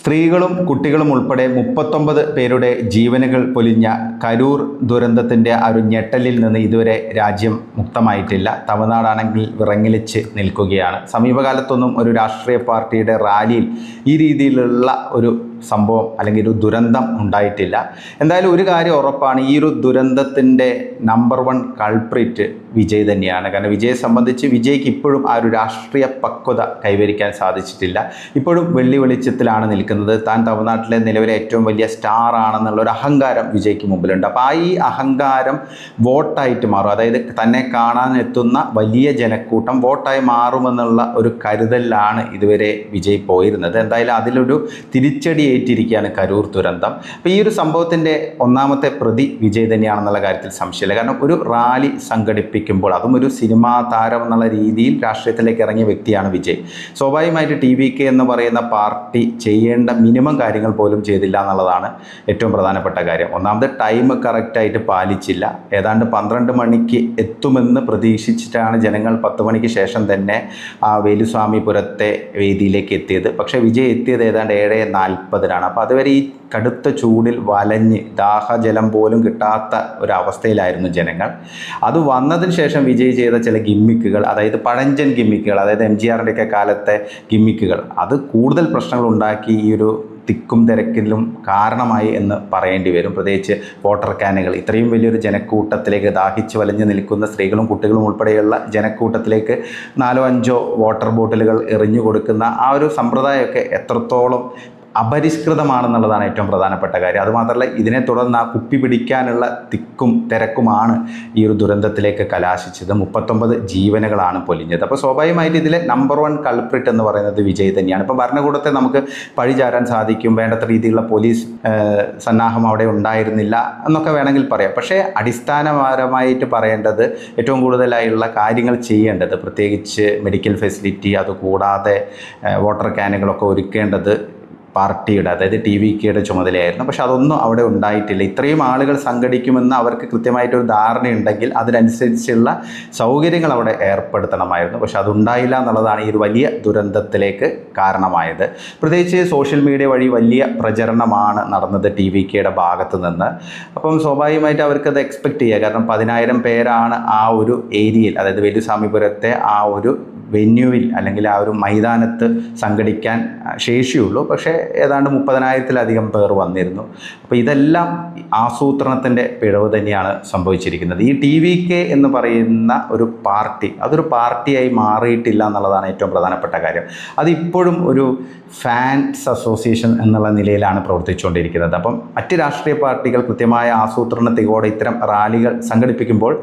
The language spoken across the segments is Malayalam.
സ്ത്രീകളും കുട്ടികളും ഉൾപ്പെടെ 39 പേരുടെ ജീവനുകൾ പൊലിഞ്ഞ കരൂർ ദുരന്തത്തിൻ്റെ ആ ഒരു ഞെട്ടലിൽ നിന്ന് ഇതുവരെ രാജ്യം മുക്തമായിട്ടില്ല. തമിഴ്നാടാണെങ്കിൽ വിറങ്ങലിച്ച് നിൽക്കുകയാണ്. സമീപകാലത്തൊന്നും ഒരു രാഷ്ട്രീയ പാർട്ടിയുടെ റാലിയിൽ ഈ രീതിയിലുള്ള ഒരു സംഭവം അല്ലെങ്കിൽ ഒരു ദുരന്തം ഉണ്ടായിട്ടില്ല. എന്തായാലും ഒരു കാര്യം ഉറപ്പാണ്, ഈ ഒരു ദുരന്തത്തിൻ്റെ നമ്പർ 1 കൾപ്രിറ്റ് വിജയ് തന്നെയാണ്. കാരണം വിജയെ സംബന്ധിച്ച് വിജയ്ക്ക് ഇപ്പോഴും ആ ഒരു രാഷ്ട്രീയ പക്വത കൈവരിക്കാൻ സാധിച്ചിട്ടില്ല. ഇപ്പോഴും വെള്ളി വെളിച്ചത്തിലാണ് നിൽക്കുന്നത്. താൻ തമിഴ്നാട്ടിലെ നിലവിലെ ഏറ്റവും വലിയ സ്റ്റാർ ആണെന്നുള്ള ഒരു അഹങ്കാരം വിജയ്ക്ക് മുമ്പിലുണ്ട്. അപ്പോൾ ഈ അഹങ്കാരം വോട്ടായിട്ട് മാറും. അതായത് തന്നെ കാണാൻ എത്തുന്ന വലിയ ജനക്കൂട്ടം വോട്ടായി മാറുമെന്നുള്ള ഒരു കരുതലിലാണ് ഇതുവരെ വിജയ് പോയിരുന്നത്. എന്തായാലും അതിലൊരു തിരിച്ചടി ഏറ്റിരിക്കുകയാണ് കരൂർ ദുരന്തം. അപ്പോൾ ഈ ഒരു സംഭവത്തിൻ്റെ ഒന്നാമത്തെ പ്രതി വിജയ് തന്നെയാണെന്നുള്ള കാര്യത്തിൽ സംശയമില്ല. കാരണം ഒരു റാലി സംഘടിപ്പിക്കുമ്പോൾ, അതും ഒരു സിനിമാ താരം എന്നുള്ള രീതിയിൽ രാഷ്ട്രീയത്തിലേക്ക് ഇറങ്ങിയ വ്യക്തിയാണ് വിജയ്. സ്വാഭാവികമായിട്ട് TVK എന്ന് പറയുന്ന പാർട്ടി ചെയ്യേണ്ട മിനിമം കാര്യങ്ങൾ പോലും ചെയ്തില്ല എന്നുള്ളതാണ് ഏറ്റവും പ്രധാനപ്പെട്ട കാര്യം. ഒന്നാമത് ടൈം കറക്റ്റായിട്ട് പാലിച്ചില്ല. ഏതാണ്ട് 12 മണിക്ക് എത്തുമെന്ന് പ്രതീക്ഷിച്ചിട്ടാണ് ജനങ്ങൾ 10 മണിക്ക് ശേഷം തന്നെ ആ വേലുസ്വാമിപുരത്തെ വേദിയിലേക്ക് എത്തിയത്. പക്ഷേ വിജയ് എത്തിയത് ഏതാണ്ട് 7:40. അപ്പോൾ അതുവരെ ഈ കടുത്ത ചൂടിൽ വലഞ്ഞ് ദാഹജലം പോലും കിട്ടാത്ത ഒരവസ്ഥയിലായിരുന്നു ജനങ്ങൾ. അത് വന്നതിന് ശേഷം വിജയ് ചെയ്ത ചില ഗിമ്മിക്കുകൾ, അതായത് പഴഞ്ചൻ ഗിമ്മിക്കുകൾ, അതായത് MGRൻ്റെയൊക്കെ കാലത്തെ ഗിമ്മിക്കുകൾ, അത് കൂടുതൽ പ്രശ്നങ്ങൾ ഉണ്ടാക്കി ഈ ഒരു തിക്കും തിരക്കിലും കാരണമായി എന്ന് പറയേണ്ടി വരും. പ്രത്യേകിച്ച് വാട്ടർ ക്യാനുകൾ, ഇത്രയും വലിയൊരു ജനക്കൂട്ടത്തിലേക്ക്, ദാഹിച്ച് വലഞ്ഞ് നിൽക്കുന്ന സ്ത്രീകളും കുട്ടികളും ഉൾപ്പെടെയുള്ള ജനക്കൂട്ടത്തിലേക്ക് 4-5 വാട്ടർ ബോട്ടിലുകൾ എറിഞ്ഞു കൊടുക്കുന്ന ആ ഒരു സമ്പ്രദായമൊക്കെ എത്രത്തോളം അപരിഷ്കൃതമാണെന്നുള്ളതാണ് ഏറ്റവും പ്രധാനപ്പെട്ട കാര്യം. അതുമാത്രമല്ല, ഇതിനെ തുടർന്ന് ആ കുപ്പി പിടിക്കാനുള്ള തിക്കും തിരക്കുമാണ് ഈ ഒരു ദുരന്തത്തിലേക്ക് കലാശിച്ചത്. 39 ജീവനുകളാണ് പൊലിഞ്ഞത്. അപ്പോൾ സ്വാഭാവികമായിട്ട് ഇതിലെ നമ്പർ 1 കൾപ്രിറ്റ് എന്ന് പറയുന്നത് വിജയ് തന്നെയാണ്. ഇപ്പോൾ ഭരണകൂടത്തെ നമുക്ക് പഴിചാരാൻ സാധിക്കും, വേണ്ടത്ര രീതിയിലുള്ള പോലീസ് സന്നാഹം അവിടെ ഉണ്ടായിരുന്നില്ല എന്നൊക്കെ വേണമെങ്കിൽ പറയാം. പക്ഷേ അടിസ്ഥാനപരമായിട്ട് പറയേണ്ടത്, ഏറ്റവും കൂടുതലായുള്ള കാര്യങ്ങൾ ചെയ്യേണ്ടത്, പ്രത്യേകിച്ച് മെഡിക്കൽ ഫെസിലിറ്റി, അതുകൂടാതെ വാട്ടർ ക്യാനുകളൊക്കെ ഒരുക്കേണ്ടത് പാർട്ടിയുടെ, അതായത് TVKയുടെ ചുമതലയായിരുന്നു. പക്ഷെ അതൊന്നും അവിടെ ഉണ്ടായിട്ടില്ല. ഇത്രയും ആളുകൾ സംഘടിക്കുമെന്ന് അവർക്ക് കൃത്യമായിട്ടൊരു ധാരണയുണ്ടെങ്കിൽ അതിനനുസരിച്ചുള്ള സൗകര്യങ്ങൾ അവിടെ ഏർപ്പെടുത്തണമായിരുന്നു. പക്ഷെ അതുണ്ടായില്ല എന്നുള്ളതാണ് ഈ ഒരു വലിയ ദുരന്തത്തിലേക്ക് കാരണമായത്. പ്രത്യേകിച്ച് സോഷ്യൽ മീഡിയ വഴി വലിയ പ്രചരണമാണ് നടന്നത് TVKയുടെ ഭാഗത്ത് നിന്ന്. അപ്പം സ്വാഭാവികമായിട്ട് അവർക്കത് എക്സ്പെക്റ്റ് ചെയ്യുക. കാരണം 10,000 പേരാണ് ആ ഒരു ഏരിയയിൽ, അതായത് വേലുസ്വാമിപുരത്തെ ആ ഒരു വെന്യൂവിൽ അല്ലെങ്കിൽ ആ ഒരു മൈതാനത്ത് സംഘടിക്കാൻ ശേഷിയുള്ളൂ. പക്ഷേ ഏതാണ്ട് 30,000-ലധികം പേർ വന്നിരുന്നു. അപ്പോൾ ഇതെല്ലാം ആസൂത്രണത്തിൻ്റെ പിഴവ് തന്നെയാണ് സംഭവിച്ചിരിക്കുന്നത്. ഈ TVK എന്ന് പറയുന്ന ഒരു പാർട്ടി, അതൊരു പാർട്ടിയായി മാറിയിട്ടില്ല എന്നുള്ളതാണ് ഏറ്റവും പ്രധാനപ്പെട്ട കാര്യം. അതിപ്പോഴും ഒരു ഫാൻസ് അസോസിയേഷൻ എന്നുള്ള നിലയിലാണ് പ്രവർത്തിച്ചുകൊണ്ടിരിക്കുന്നത്. അപ്പം മറ്റ് രാഷ്ട്രീയ പാർട്ടികൾ കൃത്യമായ ആസൂത്രണത്തോടെ ഇത്തരം റാലികൾ സംഘടിപ്പിക്കുമ്പോൾ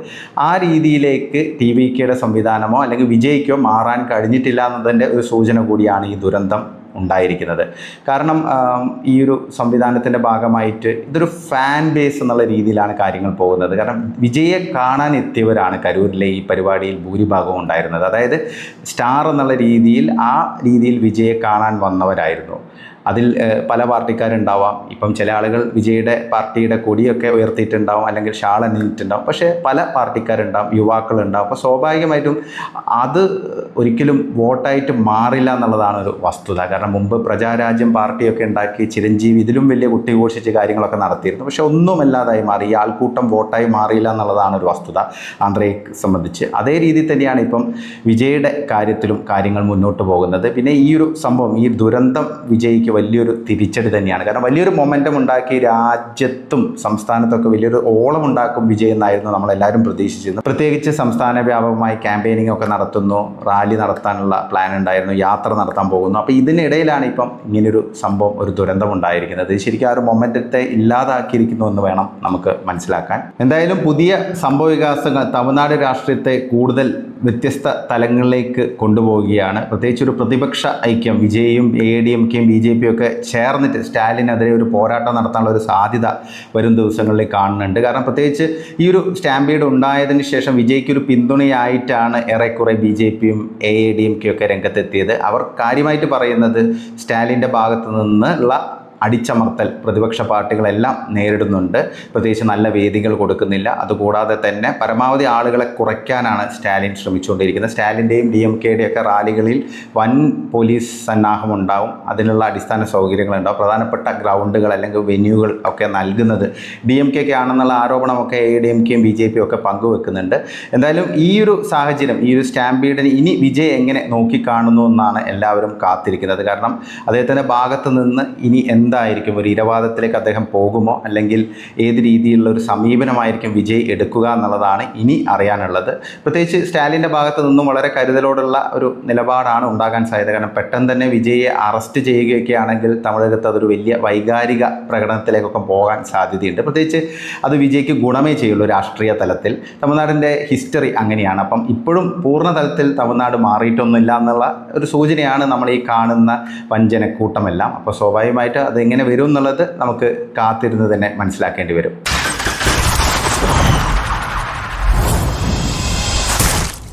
ആ രീതിയിലേക്ക് TVKയുടെ സംവിധാനമോ അല്ലെങ്കിൽ വിജയ്ക്കോ മാറാൻ കഴിഞ്ഞിട്ടില്ല എന്നതിൻ്റെ ഒരു സൂചന കൂടിയാണ് ഈ ദുരന്തം ഉണ്ടായിരിക്കുന്നത്. കാരണം ഈ ഒരു സംവിധാനത്തിൻ്റെ ഭാഗമായിട്ട് ഇതൊരു ഫാൻ ബേസ് എന്നുള്ള രീതിയിലാണ് കാര്യങ്ങൾ പോകുന്നത്. കാരണം വിജയെ കാണാൻ എത്തിയവരാണ് കരൂരിലെ ഈ പരിപാടിയിൽ ഭൂരിഭാഗവും ഉണ്ടായിരുന്നത്. അതായത് സ്റ്റാർ എന്നുള്ള രീതിയിൽ ആ രീതിയിൽ വിജയെ കാണാൻ വന്നവരായിരുന്നു. അതിൽ പല പാർട്ടിക്കാരുണ്ടാവാം. ഇപ്പം ചില ആളുകൾ വിജയുടെ പാർട്ടിയുടെ കൊടിയൊക്കെ ഉയർത്തിയിട്ടുണ്ടാവും, അല്ലെങ്കിൽ ഷാൾ അണിഞ്ഞിട്ടുണ്ടാവും. പക്ഷേ പല പാർട്ടിക്കാരുണ്ടാവും, യുവാക്കളുണ്ടാവും. അപ്പോൾ സ്വാഭാവികമായിട്ടും അത് ഒരിക്കലും വോട്ടായിട്ട് മാറില്ല എന്നുള്ളതാണ് ഒരു വസ്തുത. കാരണം മുമ്പ് പ്രജാരാജ്യം പാർട്ടിയൊക്കെ ഉണ്ടാക്കി ചിരഞ്ജീവി ഇതിലും വലിയ കുട്ടിഘോഷിച്ച് കാര്യങ്ങളൊക്കെ നടത്തിയിരുന്നു. പക്ഷേ ഒന്നുമല്ലാതായി മാറി, ഈ ആൾക്കൂട്ടം വോട്ടായി മാറിയില്ല എന്നുള്ളതാണ് ഒരു വസ്തുത ആന്ധ്രയെ സംബന്ധിച്ച്. അതേ രീതിയിൽ തന്നെയാണ് ഇപ്പം വിജയുടെ കാര്യത്തിലും കാര്യങ്ങൾ മുന്നോട്ട് പോകുന്നത്. പിന്നെ ഈ ഒരു സംഭവം, ഈ ദുരന്തം വിജയ്ക്ക് വലിയൊരു തിരിച്ചടി തന്നെയാണ്. കാരണം വലിയൊരു മൊമെൻറ്റം ഉണ്ടാക്കി രാജ്യത്തും സംസ്ഥാനത്തൊക്കെ വലിയൊരു ഓളം ഉണ്ടാക്കും വിജയ് എന്നായിരുന്നു നമ്മളെല്ലാവരും പ്രതീക്ഷിച്ചിരുന്നത്. പ്രത്യേകിച്ച് സംസ്ഥാന വ്യാപകമായി ക്യാമ്പയിനിങ് ഒക്കെ നടത്തുന്നു, റാലി നടത്താനുള്ള പ്ലാൻ ഉണ്ടായിരുന്നു, യാത്ര നടത്താൻ പോകുന്നു. അപ്പോൾ ഇതിനിടയിലാണ് ഇപ്പം ഇങ്ങനൊരു സംഭവം, ഒരു ദുരന്തം ഉണ്ടായിരിക്കുന്നത്. ശരിക്കും ആ ഒരു മൊമെൻറ്റത്തെ ഇല്ലാതാക്കിയിരിക്കുന്നു എന്ന് വേണം നമുക്ക് മനസ്സിലാക്കാൻ. എന്തായാലും പുതിയ സംഭവ വികാസങ്ങൾ തമിഴ്നാട് രാഷ്ട്രീയത്തെ കൂടുതൽ വ്യത്യസ്ത തലങ്ങളിലേക്ക് കൊണ്ടുപോവുകയാണ്. പ്രത്യേകിച്ച് ഒരു പ്രതിപക്ഷ ഐക്യം, വിജയും ADMKയും BJP ഒക്കെ ചേർന്നിട്ട് സ്റ്റാലിനെതിരെ ഒരു പോരാട്ടം നടത്താനുള്ള ഒരു സാധ്യത വരും ദിവസങ്ങളിൽ കാണുന്നുണ്ട്. കാരണം പ്രത്യേകിച്ച് ഈ ഒരു സ്റ്റാമ്പീഡ് ഉണ്ടായതിന് ശേഷം വിജയ്ക്കൊരു പിന്തുണയായിട്ടാണ് ഏറെക്കുറെ BJPയും ADMKയും ഒക്കെ രംഗത്തെത്തിയത്. അവർ കാര്യമായിട്ട് പറയുന്നത് സ്റ്റാലിൻ്റെ ഭാഗത്തു നിന്നുള്ള അടിച്ചമർത്തൽ പ്രതിപക്ഷ പാർട്ടികളെല്ലാം നേരിടുന്നുണ്ട്. പ്രത്യേകിച്ച് നല്ല വേദികൾ കൊടുക്കുന്നില്ല. അതുകൂടാതെ തന്നെ പരമാവധി ആളുകളെ കുറയ്ക്കാനാണ് സ്റ്റാലിൻ ശ്രമിച്ചുകൊണ്ടിരിക്കുന്നത്. സ്റ്റാലിൻ്റെയും DMKയുടെയും ഒക്കെ റാലികളിൽ വൻ പോലീസ് സന്നാഹം ഉണ്ടാവും. അതിനുള്ള അടിസ്ഥാന സൗകര്യങ്ങളുണ്ടാവും. പ്രധാനപ്പെട്ട ഗ്രൗണ്ടുകൾ അല്ലെങ്കിൽ വെന്യൂകൾ ഒക്കെ നൽകുന്നത് DMKയ്ക്ക് ആണെന്നുള്ള ആരോപണമൊക്കെ AIADMKയും BJPയും ഒക്കെ പങ്കുവെക്കുന്നുണ്ട്. എന്തായാലും ഈ ഒരു സാഹചര്യം, ഈ ഒരു സ്റ്റാമ്പീഡിന് ഇനി വിജയ് എങ്ങനെ നോക്കിക്കാണുന്നു എന്നാണ് എല്ലാവരും കാത്തിരിക്കുന്നത്. കാരണം അദ്ദേഹത്തിൻ്റെ ഭാഗത്ത് നിന്ന് ഇനി എന്തായിരിക്കും, ഒരു ഇരവാദത്തിലേക്ക് അദ്ദേഹം പോകുമോ, അല്ലെങ്കിൽ ഏത് രീതിയിലുള്ള ഒരു സമീപനമായിരിക്കും വിജയ് എടുക്കുക എന്നുള്ളതാണ് ഇനി അറിയാനുള്ളത്. പ്രത്യേകിച്ച് സ്റ്റാലിൻ്റെ ഭാഗത്ത് നിന്നും വളരെ കരുതലോടുള്ള ഒരു നിലപാടാണ് ഉണ്ടാകാൻ സാധ്യത. കാരണം പെട്ടെന്ന് തന്നെ വിജയെ അറസ്റ്റ് ചെയ്യുകയൊക്കെ ആണെങ്കിൽ തമിഴകത്ത് അതൊരു വലിയ വൈകാരിക പ്രകടനത്തിലേക്കൊക്കെ പോകാൻ സാധ്യതയുണ്ട്. പ്രത്യേകിച്ച് അത് വിജയ്ക്ക് ഗുണമേ ചെയ്യുള്ളൂ രാഷ്ട്രീയ തലത്തിൽ. തമിഴ്നാടിൻ്റെ ഹിസ്റ്ററി അങ്ങനെയാണ്. അപ്പം ഇപ്പോഴും പൂർണ്ണ തലത്തിൽ തമിഴ്നാട് മാറിയിട്ടൊന്നുമില്ല എന്നുള്ള ഒരു സൂചനയാണ് നമ്മൾ ഈ കാണുന്ന വഞ്ചനക്കൂട്ടമെല്ലാം. അപ്പോൾ സ്വാഭാവികമായിട്ട് അതെങ്ങനെ വരും എന്നുള്ളത് നമുക്ക് കാത്തിരുന്ന് തന്നെ മനസ്സിലാക്കേണ്ടി വരും.